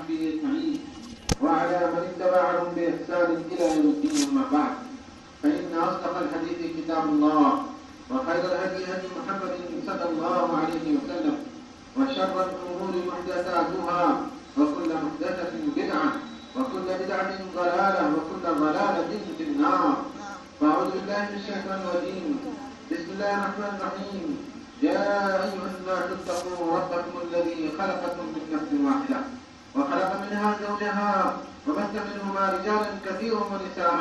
وصحبه أجمعين وعلى من اتبعهم بإحسان إلى يوم الدين. أما بعد، فإن أصدق الحديث كتاب الله، وخير الهدي هدي محمد صلى الله عليه وسلم، وشر الأمور محدثاتها، وكل محدثة بدعة، وكل بدعة ضلالة، وكل ضلالة في النار. فأعوذ بالله من الشيطان الرجيم. بسم الله الرحمن الرحيم. يا أيها الناس اتقوا ربكم الذي خلقكم من نفس واحدة وخلق منها زوجها وبث منهما رجالا كثيرا ونساء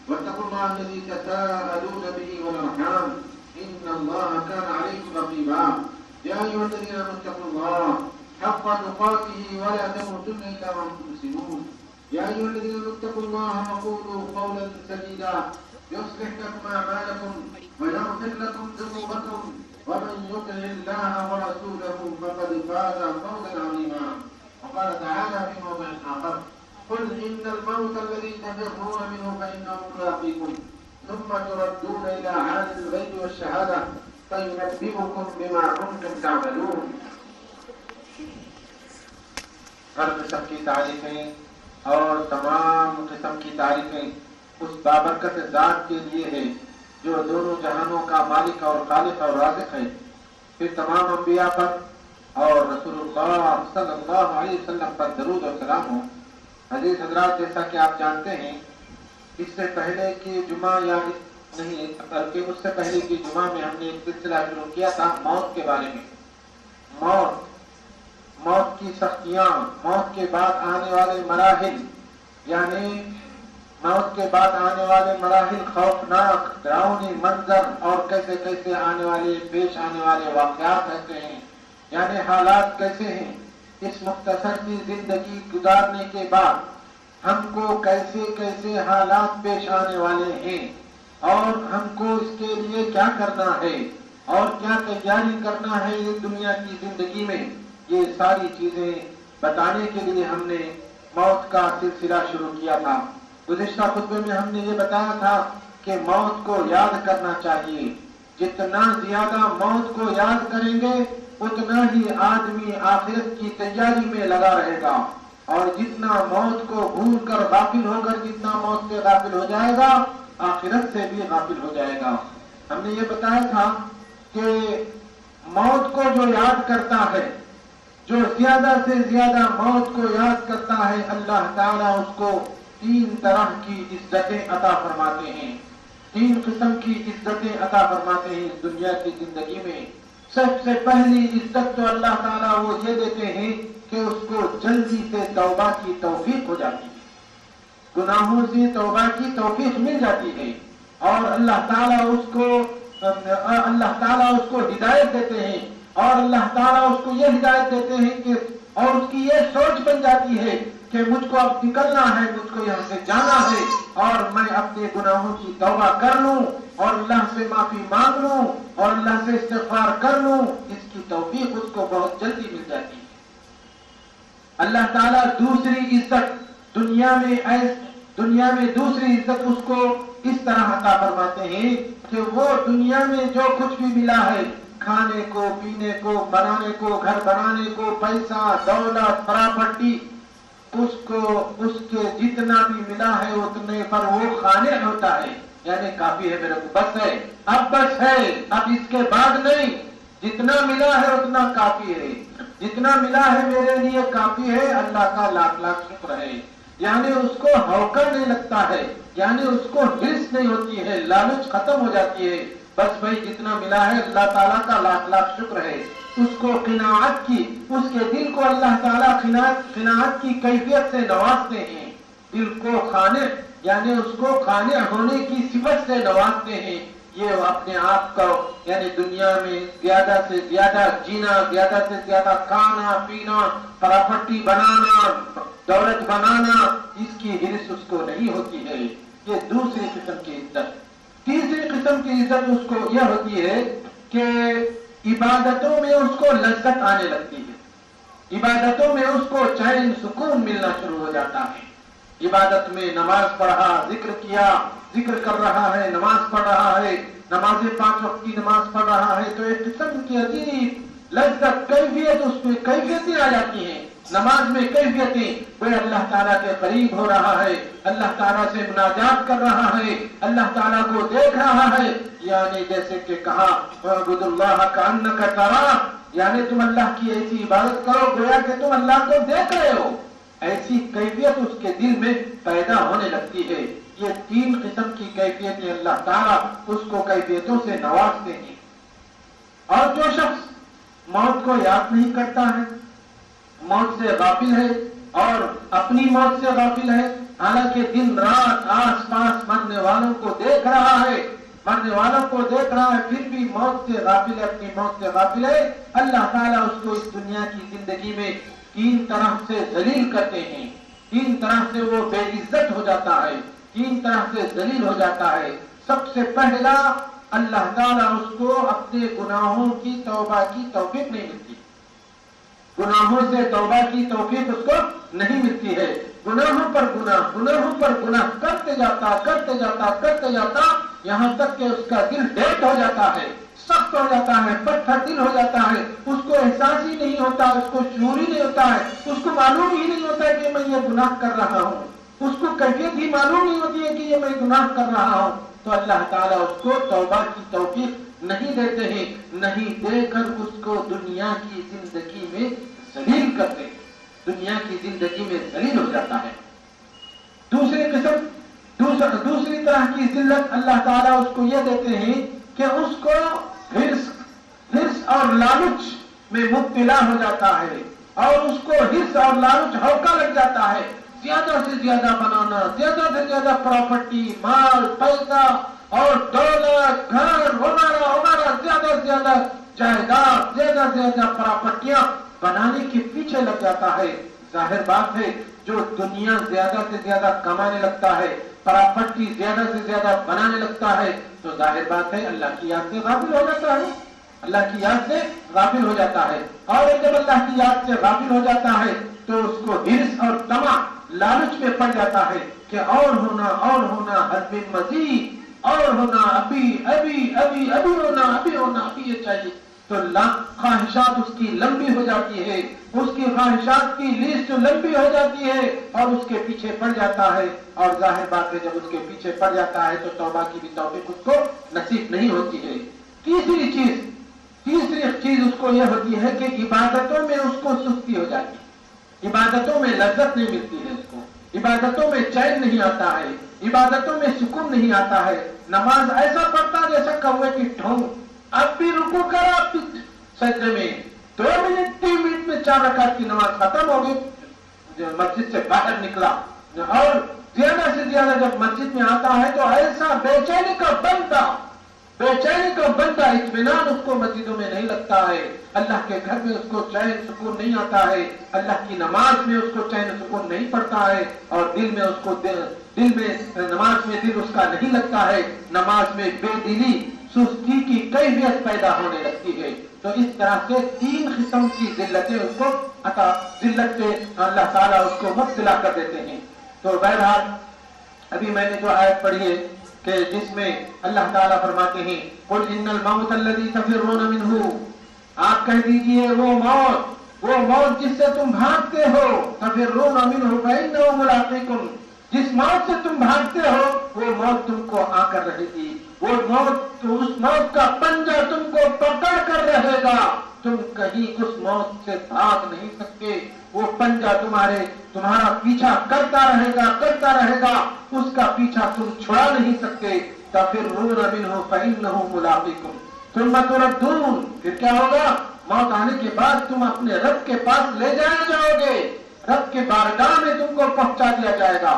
واتقوا الله الذي تساءلون به والأرحام إن الله كان عليكم رقيبا. يا أيها الذين آمنوا اتقوا الله حق تقاته ولا تموتن إلا وأنتم مسلمون. يا أيها الذين آمنوا اتقوا الله وقولوا قولا سديدا يصلح لكم أعمالكم ويغفر لكم ذنوبكم، ومن يطع الله ورسوله فقد فاز فوزا عظيما. وقال تعالى في موضع آخر: قل إن الموت الذي تفرون منه فإنه ملاقيكم ثم تردون إلى عالم الغيب والشهادة فينبئكم بما كنتم تعملون. ہر قسم کی تعریفیں اور تمام قسم کی تعریفیں اس بابرکت ذات کے لیے ہے جو دونوں جہانوں کا مالک اور خالق اور رازق ہے. پھر تمام انبیاء پر اور رسول اللہ صلی اللہ علیہ وسلم پر درود اور سلام ہو. عزیز حضرات، جیسا کہ آپ جانتے ہیں، اس سے پہلے کی جمعہ بلکہ اس سے پہلے کی جمعہ میں ہم نے ایک سلسلہ شروع کیا تھا موت کے بارے میں. موت کی سختیاں، موت کے بعد آنے والے مراحل، یعنی موت کے بعد آنے والے مراحل، خوفناک ڈراؤنے منظر اور کیسے کیسے پیش آنے والے واقعات ایسے ہیں، یعنی حالات کیسے ہیں. اس مختصر سی زندگی گزارنے کے بعد ہم کو کیسے کیسے حالات پیش آنے والے ہیں اور ہم کو اس کے لیے کیا کرنا ہے اور کیا تیاری کرنا ہے اس دنیا کی زندگی میں، یہ ساری چیزیں بتانے کے لیے ہم نے موت کا سلسلہ شروع کیا تھا. گزشتہ خطبے میں ہم نے یہ بتایا تھا کہ موت کو یاد کرنا چاہیے. جتنا زیادہ موت کو یاد کریں گے اتنا ہی آدمی آخرت کی تیاری میں لگا رہے گا، اور جتنا موت کو بھول کر غافل ہو کر جتنا موت سے غافل ہو جائے گا آخرت سے بھی غافل ہو جائے گا. ہم نے یہ بتایا تھا کہ موت کو جو یاد کرتا ہے، جو زیادہ سے زیادہ موت کو یاد کرتا ہے، اللہ تعالیٰ اس کو 3 طرح کی عزتیں عطا فرماتے ہیں. 3 قسم کی عزتیں عطا فرماتے ہیں اس دنیا کی زندگی میں. سب سے پہلی عزت تو اللہ تعالیٰ وہ یہ دیتے ہیں کہ اس کو جلدی سے توبہ کی توفیق ہو جاتی ہے، گناہوں سے توبہ کی توفیق مل جاتی ہے، اور اللہ تعالیٰ اس کو ہدایت دیتے ہیں، اور اللہ تعالیٰ اس کو یہ ہدایت دیتے ہیں کہ اور اس کی یہ سوچ بن جاتی ہے کہ مجھ کو اب نکلنا ہے، مجھ کو یہاں سے جانا ہے، اور میں اپنے گناہوں کی توبہ کر لوں اور اللہ سے معافی مانگ لوں اور اللہ سے استغفار کر لوں. اس کی توفیق اس کو بہت جلدی مل جاتی ہے. اللہ تعالیٰ دوسری عزت دنیا میں دوسری عزت اس کو اس طرح عطا فرماتے ہیں کہ وہ دنیا میں جو کچھ بھی ملا ہے، کھانے کو، پینے کو، بنانے کو، گھر بنانے کو، پیسہ، دولت، پراپرٹی، اس کے جتنا بھی ملا ہے اتنے پر وہ قانع ہوتا ہے، یعنی کافی ہے میرے کو، بس ہے، اب اس کے بعد نہیں، جتنا ملا ہے اتنا کافی ہے، جتنا ملا ہے میرے لیے کافی ہے، اللہ کا لاکھ لاکھ شکر ہے. یعنی اس کو ہوکر نہیں لگتا ہے، یعنی اس کو ہرس نہیں ہوتی ہے، لالچ ختم ہو جاتی ہے. بس بھائی جتنا ملا ہے اللہ تعالیٰ کا لاکھ لاکھ شکر ہے. اس کو قناعت کی، اس کے دل کو اللہ تعالیٰ قناعت کی کیفیت سے نوازتے ہیں. دل کو قانع، یعنی اس کو قانع ہونے کی صفت سے نوازتے ہیں. یہ اپنے آپ کو یعنی دنیا میں زیادہ سے زیادہ جینا، زیادہ سے زیادہ کھانا پینا، پراپرٹی بنانا، دولت بنانا، اس کی ہرس اس کو نہیں ہوتی ہے. یہ دوسری قسم کی عزت. تیسری قسم کی عزت اس کو یہ ہوتی ہے کہ عبادتوں میں اس کو لذت آنے لگتی ہے، عبادتوں میں اس کو چین سکون ملنا شروع ہو جاتا ہے. عبادت میں نماز پڑھا، ذکر کیا، ذکر کر رہا ہے، نماز پڑھ رہا ہے، نماز 5 وقت کی نماز پڑھ رہا ہے، تو ایک قسم کی عجیب لذت، کیفیت، اس میں کیفیتیں آ جاتی ہیں نماز میں کیفیتیں، وہ اللہ تعالیٰ کے قریب ہو رہا ہے، اللہ تعالیٰ سے مناجات کر رہا ہے، اللہ تعالیٰ کو دیکھ رہا ہے، یعنی جیسے کہ کہا وَاعْبُدُوا اللَّهَ كَأَنَّكَ تَرَاهُ، یعنی تم اللہ کی ایسی عبادت کرو گویا کہ تم اللہ کو دیکھ رہے ہو۔ ایسی کیفیت اس کے دل میں پیدا ہونے لگتی ہے۔ یہ 3 قسم کی کیفیتیں اللہ تعالیٰ اس کو کیفیتوں سے نوازتے ہیں۔ اور جو شخص موت کو یاد نہیں کرتا ہے، موت سے غافل ہے اور اپنی موت سے غافل ہے، حالانکہ دن رات آس پاس مرنے والوں کو دیکھ رہا ہے، پھر بھی موت سے غافل ہے، اپنی موت سے غافل ہے، اللہ تعالیٰ اس کو اس دنیا کی زندگی میں 3 طرح سے ذلیل کرتے ہیں، 3 طرح سے وہ بے عزت ہو جاتا ہے، 3 طرح سے ذلیل ہو جاتا ہے۔ سب سے پہلا، اللہ تعالیٰ اس کو اپنے گناہوں کی توبہ کی توفیق نہیں ملتی، گناہوں سے توبہ کی توفیق اس کو نہیں ملتی ہے۔ گناہوں پر گناہ کرتے جاتا یہاں تک کہ اس کا دل ڈیٹ ہو جاتا ہے، سخت ہو جاتا ہے، پتھر دل ہو جاتا ہے، اس کو احساس ہی نہیں ہوتا، اس کو شعور ہی نہیں ہوتا ہے، اس کو معلوم ہی نہیں ہوتا ہے کہ میں یہ گناہ کر رہا ہوں، اس کو کیفیت ہی معلوم نہیں ہوتی ہے کہ یہ میں گناہ کر رہا ہوں، تو اللہ تعالیٰ اس کو توبہ کی توفیق نہیں دیتے ہیں، نہیں دے کر اس کو دنیا کی زندگی میں ذلیل کرتے ہیں، دنیا کی زندگی میں ذلیل ہو جاتا ہے۔ دوسری طرح کی ذلت اللہ تعالیٰ اس کو یہ دیتے ہیں کہ اس کو حرص اور لالچ میں مبتلا ہو جاتا ہے، اور اس کو حرص اور لالچ ہوکا لگ جاتا ہے، زیادہ سے زیادہ بنانا، زیادہ سے زیادہ پراپرٹی، مال، پیسہ اور دولت، گھر ہمارا زیادہ سے زیادہ جائیداد، زیادہ سے زیادہ پراپرٹیاں بنانے کے پیچھے لگ جاتا ہے۔ ظاہر بات ہے، جو دنیا زیادہ سے زیادہ کمانے لگتا ہے، پراپرٹی زیادہ سے زیادہ بنانے لگتا ہے، تو ظاہر بات ہے اللہ کی یاد سے غافل ہو جاتا ہے، اللہ کی یاد سے غافل ہو جاتا ہے۔ اور جب اللہ کی یاد سے غافل ہو جاتا ہے تو اس کو حرص اور طمع، لالچ میں پڑ جاتا ہے کہ اور ہونا حد مزید، اور ہونا ابھی ہونا یہ چاہیے، تو خواہشات اس کی لمبی ہو جاتی ہے، اس کی خواہشات کی لسٹ لمبی ہو جاتی ہے اور اس کے پیچھے پڑ جاتا ہے، اور ظاہر بات ہے جب اس کے پیچھے پڑ جاتا ہے تو توبہ کی بھی توفیق اس کو نصیب نہیں ہوتی ہے۔ تیسری چیز اس کو یہ ہوتی ہے کہ عبادتوں میں اس کو سستی ہو جاتی ہے، عبادتوں میں لذت نہیں ملتی ہے، اس کو عبادتوں میں چین نہیں آتا ہے، عبادتوں میں سکون نہیں آتا ہے۔ نماز ایسا پڑھتا جیسا کوے کی ٹھونگ، اب بھی رکوع کرا، اب بھی سجدے میں 2 منٹ 3 منٹ میں 4 رکعت کی نماز ختم ہو گئی، مسجد سے باہر نکلا، اور زیادہ سے زیادہ جب مسجد میں آتا ہے تو ایسا بے چینی کا بندہ اطمینان اس کو مسجدوں میں نہیں لگتا ہے، اللہ کے گھر میں اس کو چین سکون نہیں آتا ہے، اللہ کی نماز میں اس کو چین سکون نہیں پڑتا ہے، اور نماز میں دل اس کا نہیں لگتا ہے، نماز میں بے دلی، سستی کی کیفیت پیدا ہونے لگتی ہے۔ تو اس طرح سے 3 قسم کی ذلتیں اس کو ذلت سے اللہ تعالیٰ اس کو مبتلا کر دیتے ہیں۔ تو بہرحال ابھی میں نے جو آیت پڑھی ہے کہ جس میں اللہ تعالیٰ فرماتے ہیں قُلْ إِنَّ الْمَوْتَ الَّذِي تَفِرُّونَ مِنْهُ، آپ کہہ دیجئے وہ موت جس سے تم بھاگتے ہو، تَفِرُّونَ مِنْهُ فَإِنَّهُ مُلَاقِيكُمْ، جس موت سے تم بھاگتے ہو وہ موت تم کو آ کر رہے گی، اس موت کا پنجہ تم کو پکڑ کر رہے گا، تم کہیں اس موت سے بھاگ نہیں سکتے، وہ پنجہ تمہارا پیچھا کرتا رہے گا، اس کا پیچھا تم چھڑا نہیں سکتے۔ تَفِرُّونَ مِنْهُ فَإِنَّهُ مُلَاقِيكُمْ ثُمَّ تُرَدُّونَ، پھر کیا ہوگا؟ موت آنے کے بعد تم اپنے رب کے پاس لے جائے جاؤ گے، رب کے بارگاہ میں تم کو پہنچا دیا جائے گا۔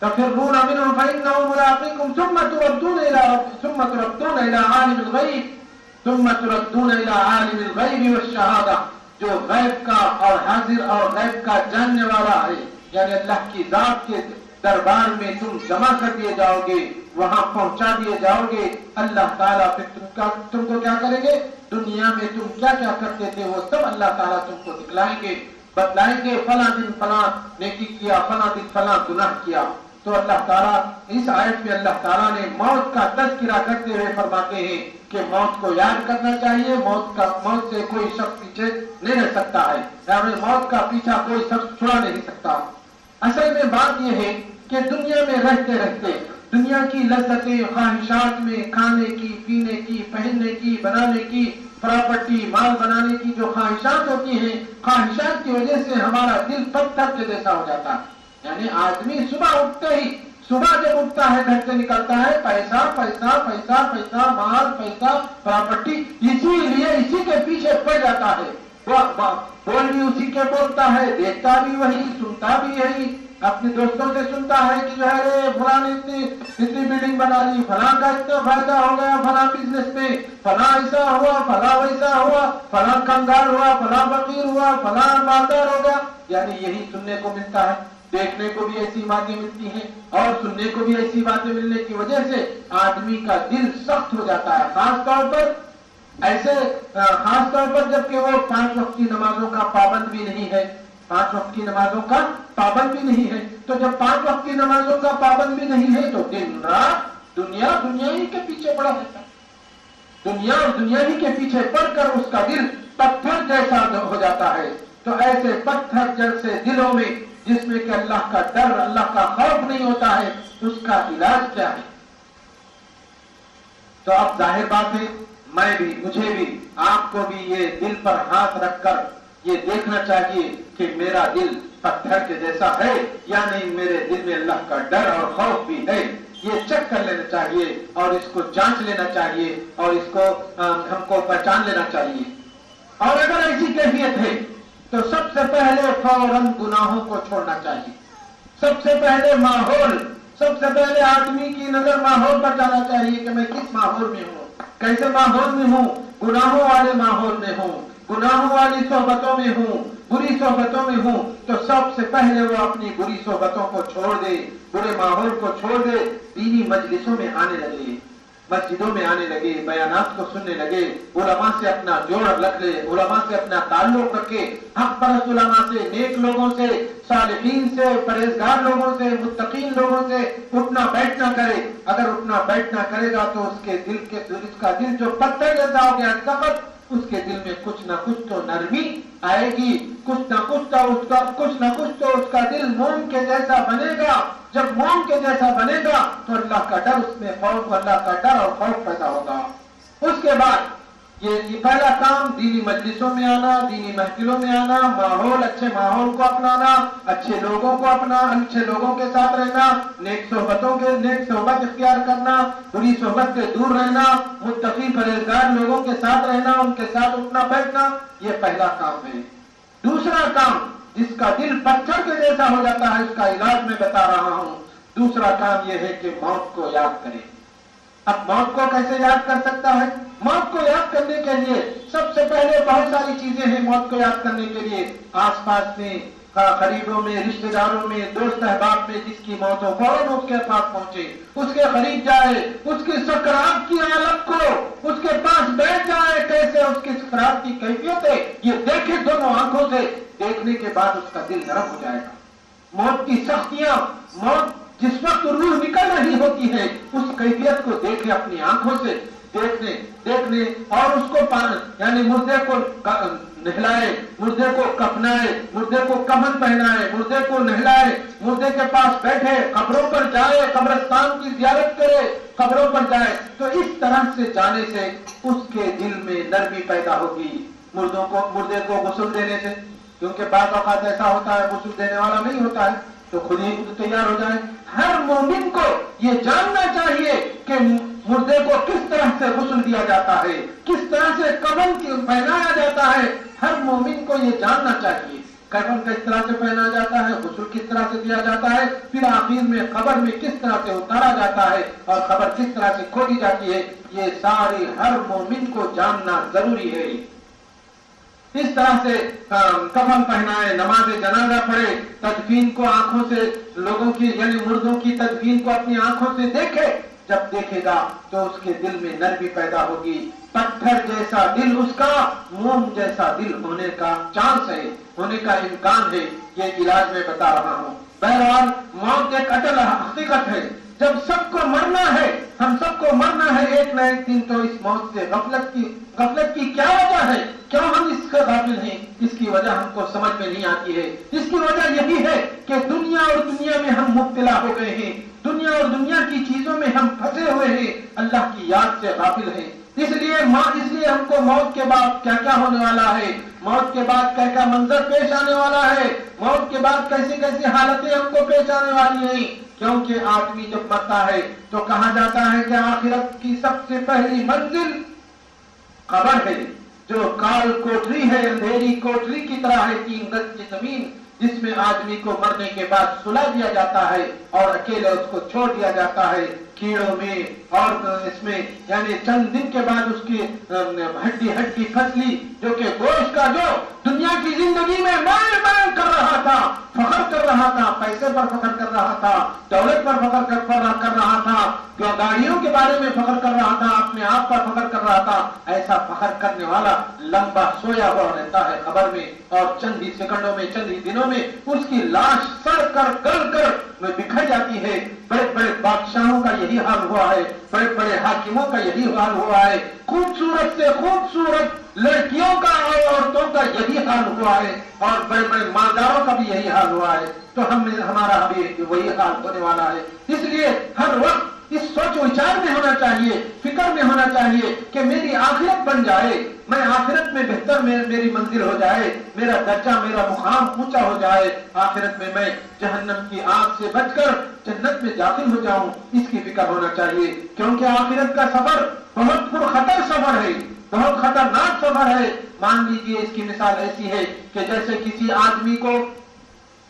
تَفِرُّونَ مِنْهُ فَإِنَّهُ مُلَاقِيكُمْ ثُمَّ تُرَدُّونَ إِلَى عَالِمِ الْغَيْبِ وَالشَّهَادَةِ، جو غیب کا اور حاضر اور غیب کا جاننے والا ہے، یعنی اللہ کی ذات کے دربار میں تم جمع کر دیے جاؤ گے، وہاں پہنچا دیے جاؤ گے۔ اللہ تعالیٰ پھر تم کو کیا کریں گے؟ دنیا میں تم کیا کیا کرتے تھے وہ سب اللہ تعالیٰ تم کو دکھلائیں گے، بتلائیں گے، فلاں دن فلاں نیکی کیا، فلاں دن فلاں گناہ کیا۔ تو اللہ تعالیٰ اس آیت میں اللہ تعالیٰ نے موت کا تذکرہ کرتے ہوئے فرماتے ہیں کہ موت کو یاد کرنا چاہیے. موت سے کوئی شخص پیچھے نہیں رہ سکتا ہے, یعنی موت کا پیچھا کوئی شخص چھڑا نہیں سکتا. اصل میں بات یہ ہے کہ دنیا میں رہتے رہتے دنیا کی لذتیں, خواہشات میں کھانے کی, پینے کی, پہننے کی, بنانے کی, پراپرٹی, مال بنانے کی جو خواہشات ہوتی ہیں, خواہشات کی وجہ سے ہمارا دل پتھر کے جیسا ہو جاتا ہے. یعنی آدمی صبح جب اٹھتا ہے گھر سے نکلتا ہے, پیسہ پیسہ پیسہ پیسہ, مال, پیسہ, پراپرٹی, اسی لیے اسی کے پیچھے پڑ جاتا ہے. بول بھی اسی کے بولتا ہے, دیکھتا بھی وہی, سنتا بھی یہی. اپنے دوستوں سے سنتا ہے کہ جو ہے فلاں نے اتنی بلڈنگ بنا لی, فلاں کا اتنا فائدہ ہو گیا فلاں بزنس میں, فلاں ایسا ہوا, فلاں ویسا ہوا, فلاں کنگال ہوا, فلاں فقیر ہوا, فلاں مالدار ہو گیا. یعنی یہی سننے کو ملتا ہے. دیکھنے کو بھی ایسی باتیں ملتی ہیں اور سننے کو بھی ایسی باتیں ملنے کی وجہ سے آدمی کا دل سخت ہو جاتا ہے. خاص طور پر جب کہ وہ 5 وقت کی نمازوں کا پابند بھی نہیں ہے, 5 وقت کی نمازوں کا پابند بھی نہیں ہے. تو جب 5 وقت کی نمازوں کا پابند بھی نہیں ہے تو دن رات دنیا ہی کے پیچھے پڑا رہتا ہے. دنیا اور دنیا ہی کے پیچھے پڑ کر اس کا دل پتھر جیسا ہو جاتا ہے. تو ایسے پتھر جیسے دلوں میں جس میں کہ اللہ کا ڈر, اللہ کا خوف نہیں ہوتا ہے, اس کا علاج کیا ہے؟ تو اب ظاہر بات ہے, مجھے بھی آپ کو بھی یہ دل پر ہاتھ رکھ کر یہ دیکھنا چاہیے کہ میرا دل پتھر کے جیسا ہے یا نہیں, میرے دل میں اللہ کا ڈر اور خوف بھی ہے. یہ چیک کر لینا چاہیے اور اس کو جانچ لینا چاہیے اور اس کو ہم کو پہچان لینا چاہیے. اور اگر ایسی کیفیت ہے تو سب سے پہلے فوراً گناہوں کو چھوڑنا چاہیے. سب سے پہلے آدمی کی نظر ماحول پر جانا چاہیے کہ میں کس ماحول میں ہوں, کیسے ماحول میں ہوں. گناہوں والے ماحول میں ہوں, گناہوں والی صحبتوں میں ہوں, بری صحبتوں میں ہوں, تو سب سے پہلے وہ اپنی بری صحبتوں کو چھوڑ دے, برے ماحول کو چھوڑ دے, دینی مجلسوں میں آنے لگے, مسجدوں میں آنے لگے, بیانات کو سننے لگے, علماء سے اپنا جوڑ رکھ لے, علماء سے اپنا تعلق رکھے, حق پرست علماء سے, نیک لوگوں سے, صالحین سے, پرہیزگار لوگوں سے, متقین لوگوں سے اٹھنا بیٹھنا کرے. اگر اٹھنا بیٹھنا کرے گا تو اس کا دل جو پتھر جیسا ہو گیا سخت, اس کے دل میں کچھ نہ کچھ تو نرمی آئے گی, کچھ نہ کچھ تو اس کا دل موم کے جیسا بنے گا. جب موم کے جیسا بنے گا تو اللہ کا ڈر, اس میں خوف, اللہ کا ڈر اور خوف پیدا ہوگا. اس کے بعد یہ پہلا کام دینی مجلسوں میں آنا, دینی محفلوں میں آنا, اچھے ماحول کو اپنانا, اچھے لوگوں کو اچھے لوگوں کے ساتھ رہنا, نیک صحبت اختیار کرنا, بری صحبت سے دور رہنا, متقی پرہیزگار لوگوں کے ساتھ رہنا, ان کے ساتھ اٹھنا بیٹھنا, یہ پہلا کام ہے. دوسرا کام جس کا دل پتھر کے جیسا ہو جاتا ہے, اس کا علاج میں بتا رہا ہوں. دوسرا کام یہ ہے کہ موت کو یاد کرے. اب موت کو کیسے یاد کر سکتا ہے؟ موت کو یاد کرنے کے لیے سب سے پہلے بہت ساری چیزیں ہیں. موت کو یاد کرنے کے لیے آس پاس میں, قریبوں میں, رشتہ داروں میں, دوست احباب میں جس کی موت ہو فوراً اس کے پاس پہنچے, اس کے قریب جائے, اس کی سکرات کی حالت کو اس کے پاس بیٹھ جائے, کیسے اس کی سکرات کی کیفیت ہے یہ دیکھے دونوں آنکھوں سے. دیکھنے کے بعد اس کا دل نرم ہو جائے گا. موت کی سختیاں, موت جس وقت روح نکل رہی ہوتی ہے اس کیفیت کو دیکھے اپنی آنکھوں سے, دیکھنے اور اس کو یعنی مردے کو نہلائے, مردے کو کفنائے, مردے کو کفن پہنائے, مردے کو نہلائے, مردے کے پاس بیٹھے, قبروں پر جائے, قبرستان کی زیارت کرے, قبروں پر جائے. تو اس طرح سے جانے سے اس کے دل میں نرمی پیدا ہوگی. مردے کو غسل دینے سے, کیونکہ بعض اوقات ایسا ہوتا ہے غسل دینے والا نہیں ہوتا ہے تو خود ہی تیار ہو جائے. ہر مومن کو یہ جاننا چاہیے کہ مردے کو کس طرح سے غسل دیا جاتا ہے, کس طرح سے کفن پہنایا جاتا ہے. ہر مومن کو یہ جاننا چاہیے کفن کس طرح سے پہنا جاتا ہے, غسل کس طرح سے دیا جاتا ہے, پھر آخر میں قبر میں کس طرح سے اتارا جاتا ہے اور قبر کس طرح سے کھودی جاتی ہے. یہ سارے ہر مومن کو جاننا ضروری ہے. اس طرح سے کفن پہنائے, نماز جنازہ پڑھے, تدفین کو آنکھوں سے لوگوں کی یعنی مردوں کی تدفین کو اپنی آنکھوں سے دیکھے. جب دیکھے گا تو اس کے دل میں نرمی پیدا ہوگی. پتھر جیسا دل اس کا موم جیسا دل ہونے کا چانس ہے, ہونے کا امکان ہے. یہ علاج میں بتا رہا ہوں. بہرحال موت ایک اٹل حقیقت ہے. جب سب کو مرنا ہے، ہم سب کو مرنا ہے ایک نہ ایک دن، تو اس موت سے غفلت کی کیا وجہ ہے؟ کیوں ہم اس کا غافل ہیں؟ اس کی وجہ ہم کو سمجھ میں نہیں آتی ہے۔ اس کی وجہ یہی ہے کہ دنیا اور دنیا میں ہم مبتلا ہو گئے ہیں، دنیا اور دنیا کی چیزوں میں ہم پھنسے ہوئے ہیں، اللہ کی یاد سے غافل ہیں۔ اس لیے ہم کو موت کے بعد کیا کیا ہونے والا ہے، موت کے بعد کیا کیا منظر پیش آنے والا ہے، موت کے بعد کیسی کیسی حالتیں ہم کو پیش آنے والی ہیں، کیونکہ آدمی جب مرتا ہے تو کہا جاتا ہے کہ آخرت کی سب سے پہلی منزل قبر ہے، جو کال کوٹری ہے، اندھیری کوٹری کی طرح ہے، 3 گز کی زمین، جس میں آدمی کو مرنے کے بعد سلا دیا جاتا ہے اور اکیلے اس کو چھوڑ دیا جاتا ہے، کیڑوں میں اور اس میں، یعنی چند دن کے بعد اس کی ہڈی پھسلی، جو کہ گوشت کا جو دنیا کی زندگی میں مائل کر رہا تھا، فخر کر رہا تھا، پیسے پر فخر کر رہا تھا، دولت پر فخر کر رہا تھا، گاڑیوں کے بارے میں فخر کر رہا تھا، اپنے آپ پر فخر کر رہا تھا، ایسا فخر کرنے والا لمبا سویا ہوا رہتا ہے قبر میں، اور چند ہی سیکنڈوں میں، چند ہی دنوں میں اس کی لاش سڑ کر گل کر بکھر جاتی ہے۔ بڑے بڑے بادشاہوں کا یہی حال ہوا ہے، بڑے بڑے حاکموں کا یہی حال ہوا ہے، خوبصورت سے خوبصورت لڑکیوں کا اور عورتوں کا یہی حال ہوا ہے، اور بڑے بڑے مالداروں کا بھی یہی حال ہوا ہے، تو ہمارا بھی وہی حال ہونے والا ہے۔ اس لیے ہر وقت اس سوچ و وچار میں ہونا چاہیے، فکر میں ہونا چاہیے کہ میری آخرت بن جائے، میں آخرت میں بہتر میری منزل ہو جائے، میرا درجہ، میرا مقام اونچا ہو جائے، آخرت میں جہنم کی آگ سے بچ کر جنت میں داخل ہو جاؤں، اس کی فکر ہونا چاہیے، کیونکہ آخرت کا سفر بہت پرخطر سفر ہے، بہت خطرناک سفر ہے۔ مان لیجیے اس کی مثال ایسی ہے کہ جیسے کسی آدمی کو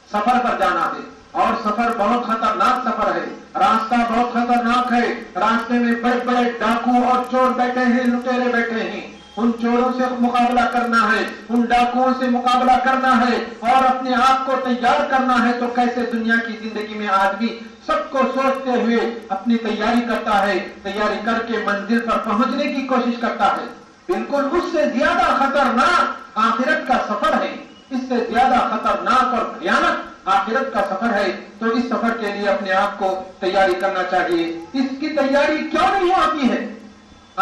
سفر پر جانا ہے، اور سفر بہت خطرناک سفر ہے، راستہ بہت خطرناک ہے، راستے میں بڑے بڑے ڈاکو اور چور بیٹھے ہیں، لٹیرے بیٹھے ہیں، ان چوروں سے مقابلہ کرنا ہے، ان ڈاکوؤں سے مقابلہ کرنا ہے، اور اپنے آپ کو تیار کرنا ہے، تو کیسے دنیا کی زندگی میں آدمی سب کو سوچتے ہوئے اپنی تیاری کرتا ہے، تیاری کر کے منزل پر پہنچنے کی کوشش کرتا ہے، بالکل اس سے زیادہ خطرناک آخرت کا سفر ہے، اس سے زیادہ خطرناک اور بھیانک آخرت کا سفر ہے۔ تو اس سفر کے لیے اپنے آپ کو تیاری کرنا چاہیے۔ اس کی تیاری کیوں نہیں ہوتی ہے؟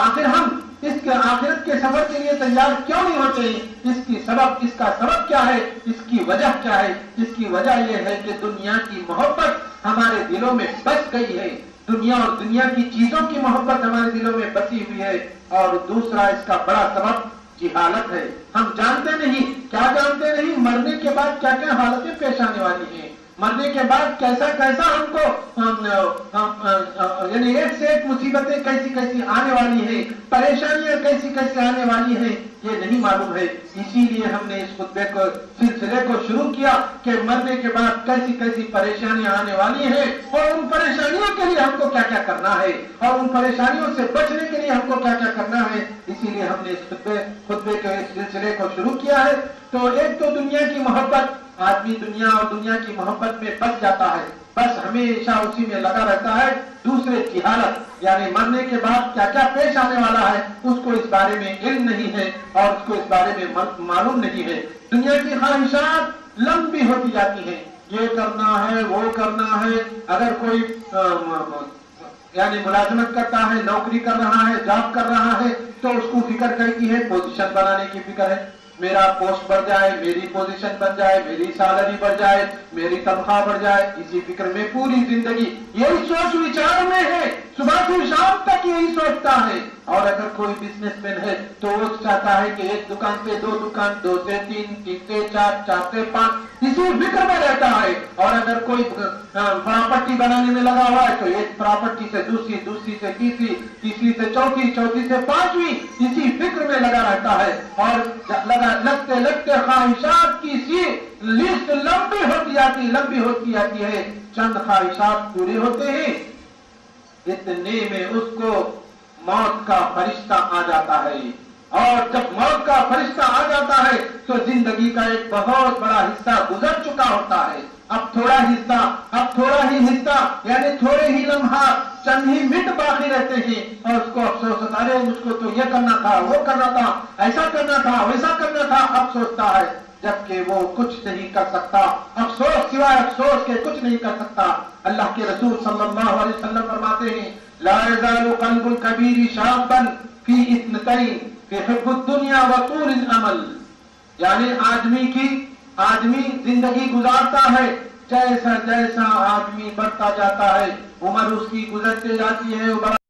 آخر ہم اس کے آخرت کے سفر کے لیے تیار کیوں نہیں ہوتے ہیں؟ اس کا سبب کیا ہے؟ اس کی وجہ کیا ہے؟ اس کی وجہ یہ ہے کہ دنیا کی محبت ہمارے دلوں میں بس گئی ہے، دنیا اور دنیا کی چیزوں کی محبت ہمارے دلوں میں بسی ہوئی ہے، اور دوسرا اس کا بڑا سبب جہالت ہے۔ ہم جانتے نہیں، کیا جانتے نہیں، مرنے کے بعد کیا کیا حالتیں پیش آنے والی ہیں، مرنے کے بعد کیسا ہم کو یعنی ایک سے ایک مصیبتیں کیسی کیسی آنے والی ہیں، پریشانیاں کیسی کیسی آنے والی ہیں، یہ نہیں معلوم ہے۔ اسی لیے ہم نے اس سلسلے کو شروع کیا کہ مرنے کے بعد کیسی کیسی پریشانیاں آنے والی ہیں، اور ان پریشانیوں کے لیے ہم کو کیا کیا کرنا ہے، اور ان پریشانیوں سے بچنے کے لیے ہم کو کیا کیا کرنا ہے۔ اسی لیے ہم نے اس خطبے کے سلسلے کو شروع کیا ہے۔ تو ایک تو دنیا کی محبت، آدمی دنیا اور دنیا کی محبت میں بس جاتا ہے، بس ہمیشہ اسی میں لگا رہتا ہے۔ دوسرے جہالت، یعنی مرنے کے بعد کیا کیا پیش آنے والا ہے، اس کو اس بارے میں علم نہیں ہے، اور اس کو اس بارے میں معلوم نہیں ہے۔ دنیا کی خواہشات لمبی ہوتی جاتی ہیں، یہ کرنا ہے، وہ کرنا ہے۔ اگر کوئی یعنی ملازمت کرتا ہے، نوکری کر رہا ہے، جاب کر رہا ہے، تو اس کو فکر کہتی ہے، پوزیشن بنانے کی فکر ہے، میرا پوسٹ بڑھ جائے، میری پوزیشن بن جائے، میری سیلری بڑھ جائے، میری تنخواہ بڑھ جائے، اسی فکر میں پوری زندگی یہی سوچ وچار میں ہے، صبح سے شام تک یہی سوچتا ہے۔ اور اگر کوئی بزنس مین ہے تو وہ چاہتا ہے کہ ایک دکان سے 2 دکان، 2 سے 3، 3 سے 4، 4 سے 5، اسی فکر میں رہتا ہے۔ اور اگر کوئی پراپرٹی بنانے میں لگا ہوا ہے تو ایک پراپرٹی سے دوسری، دوسری سے تیسری، تیسری سے چوتھی، چوتھی سے 5ویں، اسی فکر میں لگا رہتا ہے، اور لگتے لگتے خواہشات کی سی لسٹ لمبی ہوتی جاتی ہے۔ چند خواہشات پورے ہوتے ہیں، اتنے میں اس کو موت کا فرشتہ آ جاتا ہے، اور جب موت کا فرشتہ آ جاتا ہے تو زندگی کا ایک بہت بڑا حصہ گزر چکا ہوتا ہے۔ اب تھوڑا ہی حصہ یعنی تھوڑے ہی لمحات، چند ہی منٹ باقی رہتے ہیں، اور اس کو افسوس ہوتا ہے، مجھ کو تو یہ کرنا تھا، وہ کرنا تھا، ایسا کرنا تھا، ویسا کرنا تھا۔ اب سوچتا ہے، جبکہ وہ کچھ نہیں کر سکتا۔ افسوس سوائے افسوس کے کچھ نہیں کر سکتا. اللہ کے رسول صلی اللہ علیہ وسلم فرماتے ہیں لا يزال قلب الكبير شابا في اثنتين في حب الدنيا وطول الامل. یعنی آدمی زندگی گزارتا ہے، جیسا جیسا آدمی بڑھتا جاتا ہے، عمر اس کی گزرتے جاتی ہے،